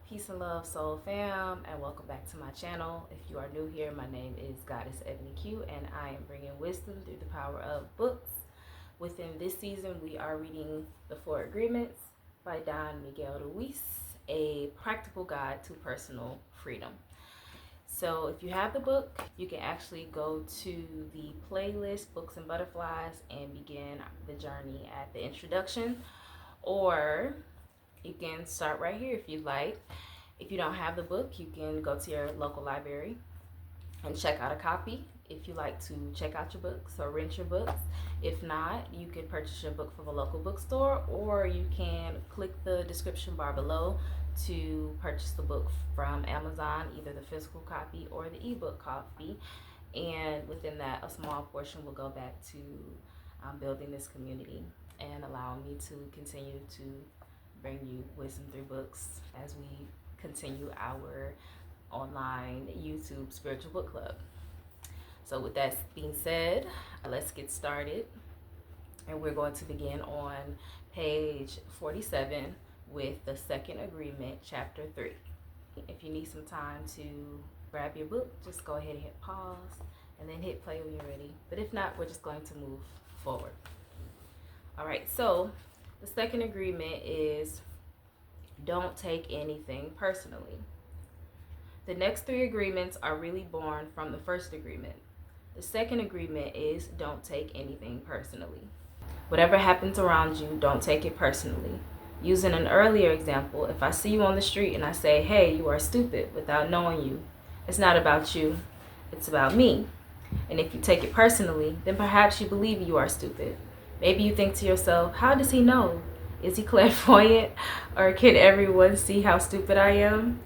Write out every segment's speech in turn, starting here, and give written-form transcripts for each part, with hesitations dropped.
Peace and love, soul fam, and welcome back to my channel. If you are new here, my name is Goddess Ebony Q, and I am bringing wisdom through the power of books. Within this season, we are reading The Four Agreements by Don Miguel Ruiz, a practical guide to personal freedom. So if you have the book, you can actually go to the playlist Books and Butterflies and begin the journey at the introduction, or you can start right here if you'd like. If you don't have the book, you can go to your local library and check out a copy if you like to check out your books or rent your books. If not, you can purchase your book from a local bookstore, or you can click the description bar below to purchase the book from Amazon, either the physical copy or the ebook copy. And within that, a small portion will go back to building this community and allowing me to continue to bring you wisdom through books as we continue our online YouTube spiritual book club. So with that being said, let's get started. And we're going to begin on page 47 with the second agreement, chapter 3. If you need some time to grab your book, just go ahead and hit pause and then hit play when you're ready. But if not, we're just going to move forward. All right, so the second agreement is don't take anything personally. The next three agreements are really born from the first agreement. The second agreement is don't take anything personally. Whatever happens around you, don't take it personally. Using an earlier example, if I see you on the street and I say, hey, you are stupid, without knowing you, it's not about you, it's about me. And if you take it personally, then perhaps you believe you are stupid. Maybe you think to yourself, how does he know? Is he clairvoyant? Or can everyone see how stupid I am?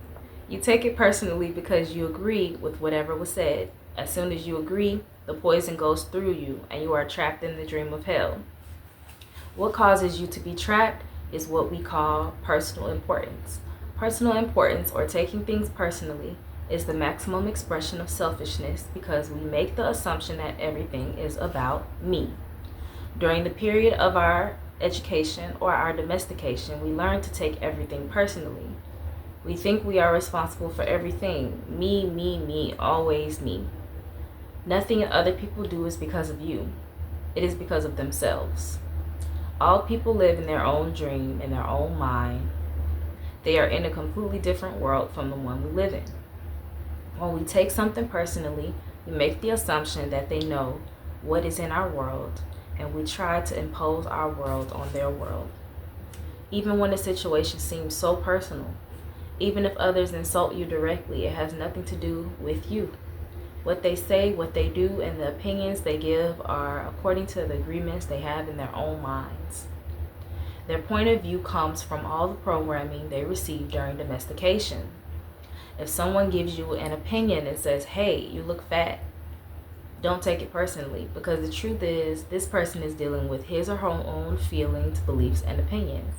You take it personally because you agree with whatever was said. As soon as you agree, the poison goes through you and you are trapped in the dream of hell. What causes you to be trapped is what we call personal importance. Personal importance, or taking things personally, is the maximum expression of selfishness because we make the assumption that everything is about me. During the period of our education or our domestication, we learn to take everything personally. We think we are responsible for everything. Me, always me. Nothing other people do is because of you. It is because of themselves. All people live in their own dream, in their own mind. They are in a completely different world from the one we live in. When we take something personally, we make the assumption that they know what is in our world, and we try to impose our world on their world. Even when the situation seems so personal, even if others insult you directly, it has nothing to do with you. What they say, what they do, and the opinions they give are according to the agreements they have in their own minds. Their point of view comes from all the programming they received during domestication. If someone gives you an opinion and says, hey, you look fat, don't take it personally, because the truth is this person is dealing with his or her own feelings, beliefs, and opinions.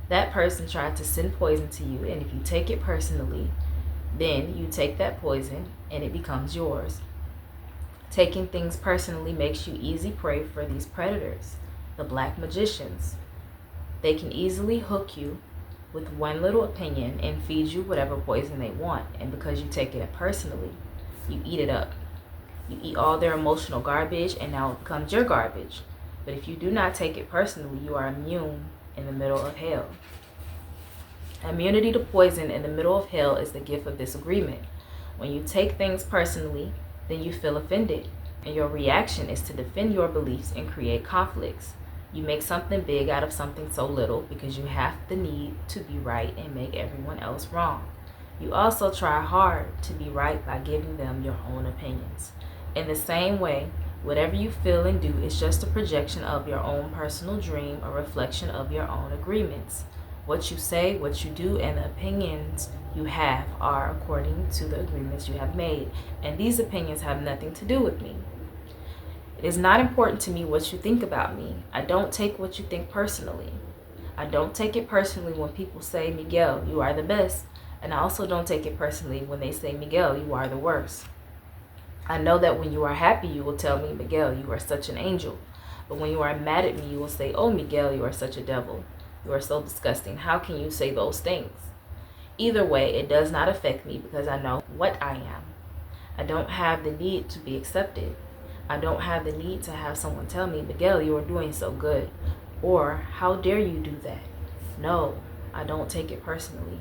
That person tried to send poison to you, and if you take it personally, then you take that poison and it becomes yours. Taking things personally makes you easy prey for these predators, the black magicians. They can easily hook you with one little opinion and feed you whatever poison they want, and because you take it personally, you eat it up. You eat all their emotional garbage, and now it becomes your garbage. But if you do not take it personally, you are immune in the middle of hell. Immunity to poison in the middle of hell is the gift of this agreement. When you take things personally, then you feel offended, and your reaction is to defend your beliefs and create conflicts. You make something big out of something so little because you have the need to be right and make everyone else wrong. You also try hard to be right by giving them your own opinions. In the same way, whatever you feel and do is just a projection of your own personal dream, a reflection of your own agreements. What you say, what you do, and the opinions you have are according to the agreements you have made, and these opinions have nothing to do with me. It is not important to me what you think about me. I don't take what you think personally. I don't take it personally when people say, Miguel, you are the best, and I also don't take it personally when they say, Miguel, you are the worst. I know that when you are happy, you will tell me, Miguel, you are such an angel. But when you are mad at me, you will say, oh, Miguel, you are such a devil. You are so disgusting. How can you say those things? Either way, it does not affect me because I know what I am. I don't have the need to be accepted. I don't have the need to have someone tell me, Miguel, you are doing so good. Or, how dare you do that? No, I don't take it personally.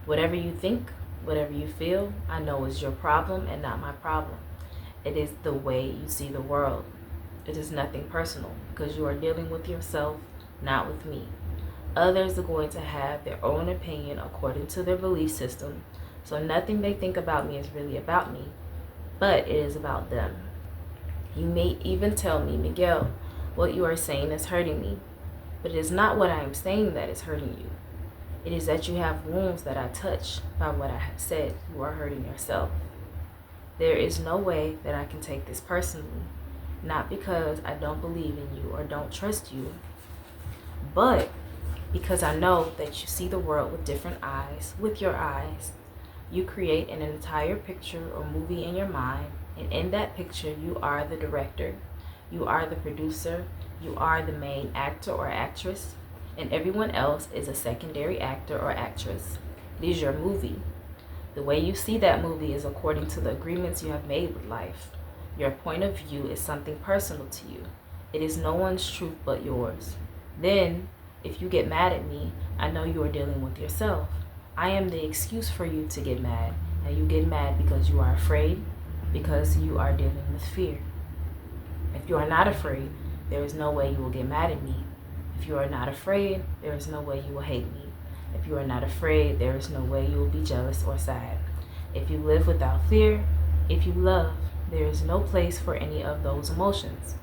Whatever you think, whatever you feel, I know is your problem and not my problem. It is the way you see the world. It is nothing personal because you are dealing with yourself, not with me. Others are going to have their own opinion according to their belief system, so nothing they think about me is really about me, but it is about them. You may even tell me, Miguel, what you are saying is hurting me, but it is not what I am saying that is hurting you. It is that you have wounds that I touch by what I have said. You are hurting yourself. There is no way that I can take this personally, not because I don't believe in you or don't trust you, but because I know that you see the world with different eyes, with your eyes. You create an entire picture or movie in your mind, and in that picture, you are the director, you are the producer, you are the main actor or actress, and everyone else is a secondary actor or actress. It is your movie. The way you see that movie is according to the agreements you have made with life. Your point of view is something personal to you. It is no one's truth but yours. Then, if you get mad at me, I know you are dealing with yourself. I am the excuse for you to get mad, and you get mad because you are afraid, because you are dealing with fear. If you are not afraid, there is no way you will get mad at me. If you are not afraid, there is no way you will hate me. If you are not afraid, there is no way you will be jealous or sad. If you live without fear, if you love, there is no place for any of those emotions.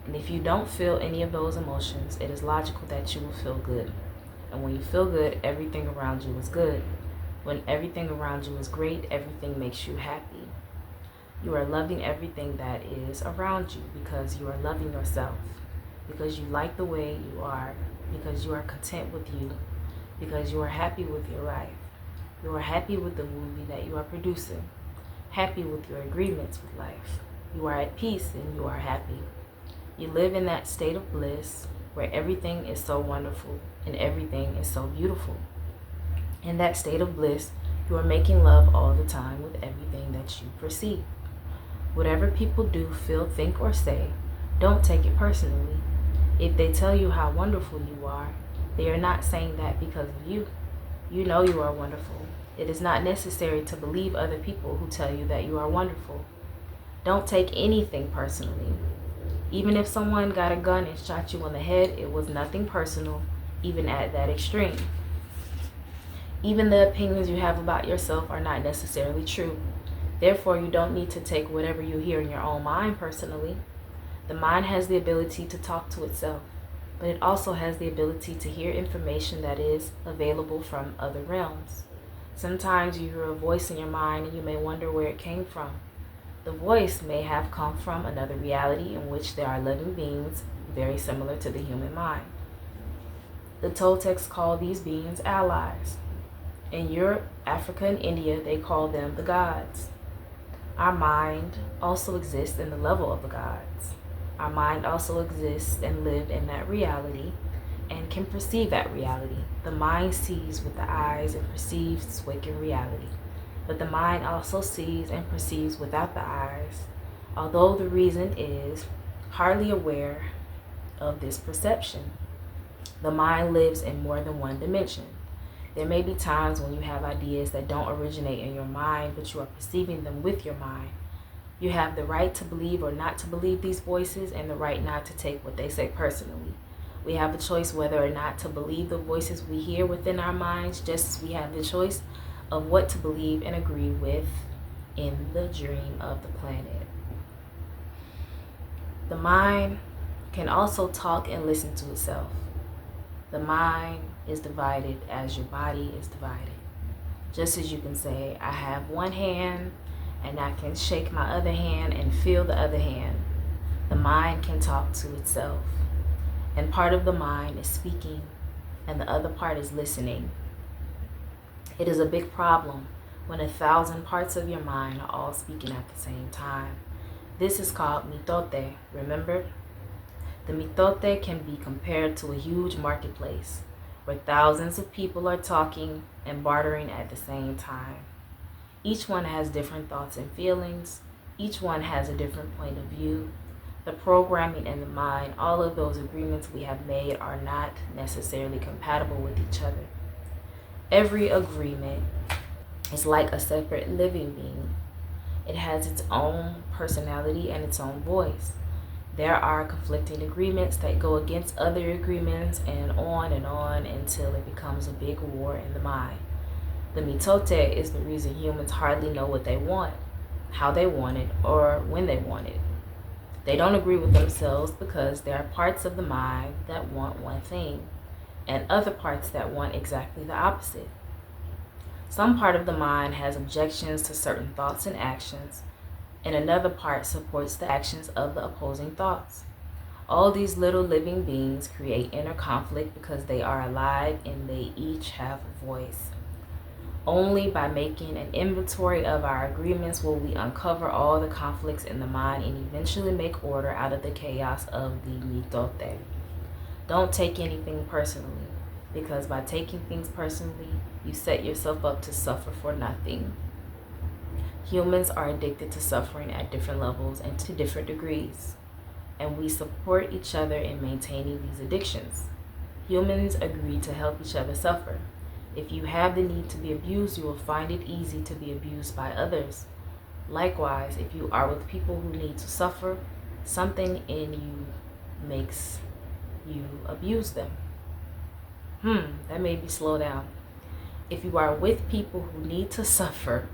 And if you don't feel any of those emotions, it is logical that you will feel good. And when you feel good, everything around you is good. When everything around you is great, everything makes you happy. You are loving everything that is around you because you are loving yourself, because you like the way you are, because you are content with you, because you are happy with your life. You are happy with the movie that you are producing, happy with your agreements with life. You are at peace and you are happy. You live in that state of bliss where everything is so wonderful and everything is so beautiful. In that state of bliss, you are making love all the time with everything that you perceive. Whatever people do, feel, think, or say, don't take it personally. If they tell you how wonderful you are, they are not saying that because of you. You know you are wonderful. It is not necessary to believe other people who tell you that you are wonderful. Don't take anything personally. Even if someone got a gun and shot you on the head, it was nothing personal, even at that extreme. Even the opinions you have about yourself are not necessarily true. Therefore, you don't need to take whatever you hear in your own mind personally. The mind has the ability to talk to itself, but it also has the ability to hear information that is available from other realms. Sometimes you hear a voice in your mind and you may wonder where it came from. The voice may have come from another reality in which there are living beings very similar to the human mind. The Toltecs call these beings allies. In Europe, Africa, and India, they call them the gods. Our mind also exists in the level of the gods. Our mind also exists and lives in that reality and can perceive that reality. The mind sees with the eyes and perceives its waking reality. But the mind also sees and perceives without the eyes, although the reason is hardly aware of this perception. The mind lives in more than one dimension. There may be times when you have ideas that don't originate in your mind, but you are perceiving them with your mind. You have the right to believe or not to believe these voices and the right not to take what they say personally. We have a choice whether or not to believe the voices we hear within our minds, just as we have the choice of what to believe and agree with in the dream of the planet. The mind can also talk and listen to itself. The mind is divided as your body is divided. Just as you can say, I have one hand and I can shake my other hand and feel the other hand. The mind can talk to itself. And part of the mind is speaking and the other part is listening. It is a big problem when 1,000 parts of your mind are all speaking at the same time. This is called mitote, remember? The mitote can be compared to a huge marketplace where thousands of people are talking and bartering at the same time. Each one has different thoughts and feelings. Each one has a different point of view. The programming in the mind, all of those agreements we have made are not necessarily compatible with each other. Every agreement is like a separate living being. It has its own personality and its own voice. There are conflicting agreements that go against other agreements, and on until it becomes a big war in the mind. The mitote is the reason humans hardly know what they want, how they want it, or when they want it. They don't agree with themselves because there are parts of the mind that want one thing and other parts that want exactly the opposite. Some part of the mind has objections to certain thoughts and actions, and another part supports the actions of the opposing thoughts. All these little living beings create inner conflict because they are alive and they each have a voice. Only by making an inventory of our agreements will we uncover all the conflicts in the mind and eventually make order out of the chaos of the mitote. Don't take anything personally, because by taking things personally, you set yourself up to suffer for nothing. Humans are addicted to suffering at different levels and to different degrees, and we support each other in maintaining these addictions. Humans agree to help each other suffer. If you have the need to be abused, you will find it easy to be abused by others. Likewise, if you are with people who need to suffer, something in you makes you abuse them. That made me slow down. If you are with people who need to suffer,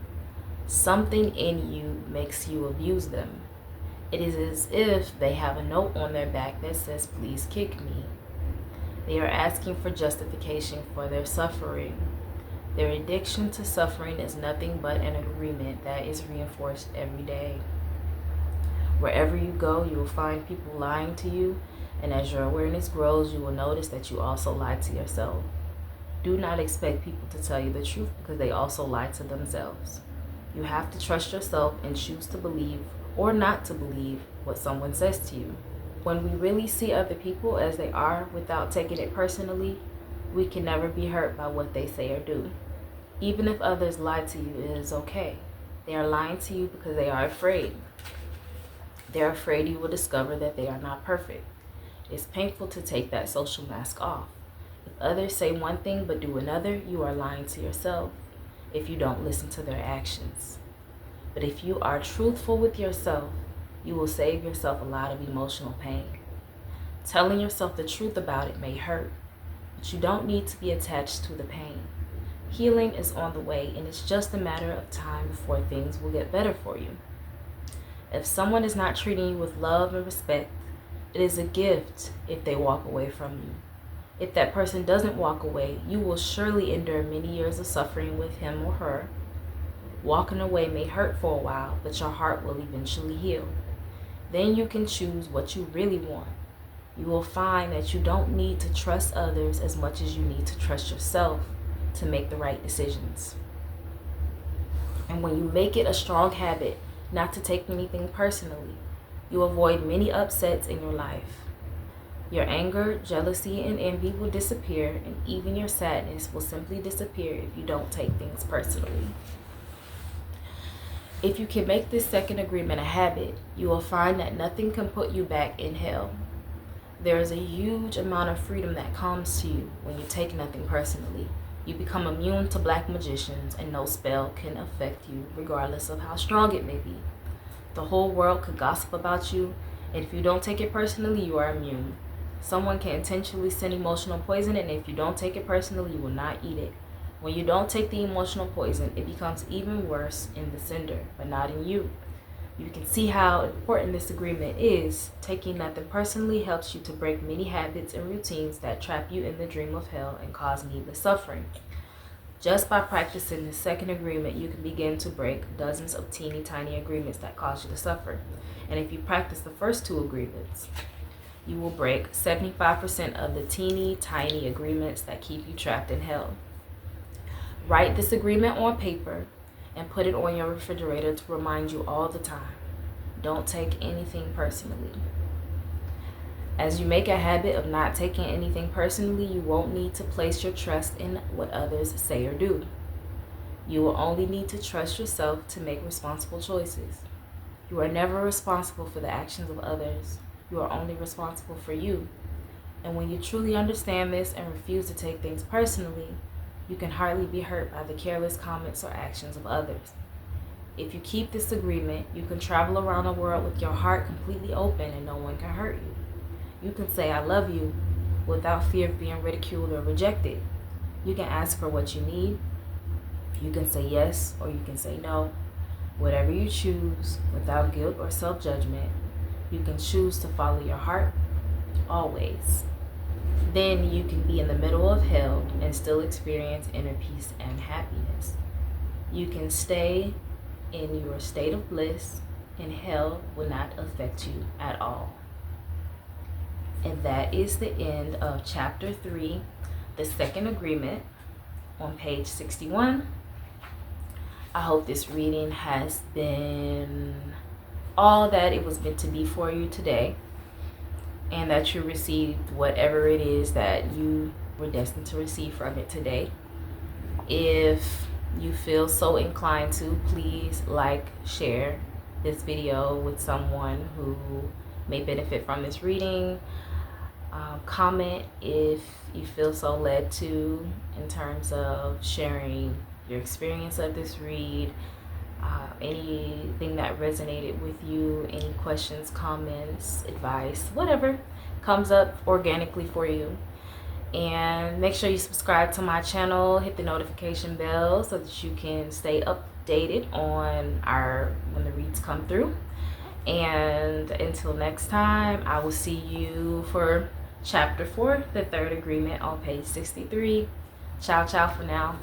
something in you makes you abuse them. It is as if they have a note on their back that says, "Please kick me." They are asking for justification for their suffering. Their addiction to suffering is nothing but an agreement that is reinforced every day. Wherever you go, you will find people lying to you, and as your awareness grows, you will notice that you also lie to yourself. Do not expect people to tell you the truth because they also lie to themselves. You have to trust yourself and choose to believe or not to believe what someone says to you. When we really see other people as they are without taking it personally, we can never be hurt by what they say or do. Even if others lie to you, it is okay. They are lying to you because they are afraid. They're afraid you will discover that they are not perfect. It's painful to take that social mask off. If others say one thing but do another, you are lying to yourself if you don't listen to their actions. But if you are truthful with yourself, you will save yourself a lot of emotional pain. Telling yourself the truth about it may hurt, but you don't need to be attached to the pain. Healing is on the way, and it's just a matter of time before things will get better for you. If someone is not treating you with love and respect, it is a gift if they walk away from you. If that person doesn't walk away, you will surely endure many years of suffering with him or her. Walking away may hurt for a while, but your heart will eventually heal. Then you can choose what you really want. You will find that you don't need to trust others as much as you need to trust yourself to make the right decisions. And when you make it a strong habit not to take anything personally, you avoid many upsets in your life. Your anger, jealousy, and envy will disappear, and even your sadness will simply disappear if you don't take things personally. If you can make this second agreement a habit, you will find that nothing can put you back in hell. There is a huge amount of freedom that comes to you when you take nothing personally. You become immune to black magicians, and no spell can affect you regardless of how strong it may be. The whole world could gossip about you, and if you don't take it personally, you are immune. Someone can intentionally send emotional poison, and if you don't take it personally, you will not eat it. When you don't take the emotional poison, it becomes even worse in the sender, but not in you. You can see how important this agreement is. Taking nothing personally helps you to break many habits and routines that trap you in the dream of hell and cause needless suffering. Just by practicing the second agreement, you can begin to break dozens of teeny tiny agreements that cause you to suffer. And if you practice the first two agreements, you will break 75% of the teeny tiny agreements that keep you trapped in hell. Write this agreement on paper and put it on your refrigerator to remind you all the time. Don't take anything personally. As you make a habit of not taking anything personally, you won't need to place your trust in what others say or do. You will only need to trust yourself to make responsible choices. You are never responsible for the actions of others. You are only responsible for you. And when you truly understand this and refuse to take things personally, you can hardly be hurt by the careless comments or actions of others. If you keep this agreement, you can travel around the world with your heart completely open and no one can hurt you. You can say, I love you, without fear of being ridiculed or rejected. You can ask for what you need. You can say yes or you can say no. Whatever you choose, without guilt or self-judgment, you can choose to follow your heart, always. Then you can be in the middle of hell and still experience inner peace and happiness. You can stay in your state of bliss and hell will not affect you at all. And that is the end of chapter 3, the second agreement, on page 61. I hope this reading has been all that it was meant to be for you today, and that you received whatever it is that you were destined to receive from it today. If you feel so inclined to, please like, share this video with someone who may benefit from this reading. Comment if you feel so led to, in terms of sharing your experience of this read, anything that resonated with you, any questions, comments, advice, whatever comes up organically for you. And make sure you subscribe to my channel, hit the notification bell so that you can stay updated on when the reads come through. And until next time, I will see you for chapter 4, the third agreement, on page 63. Ciao, ciao for now.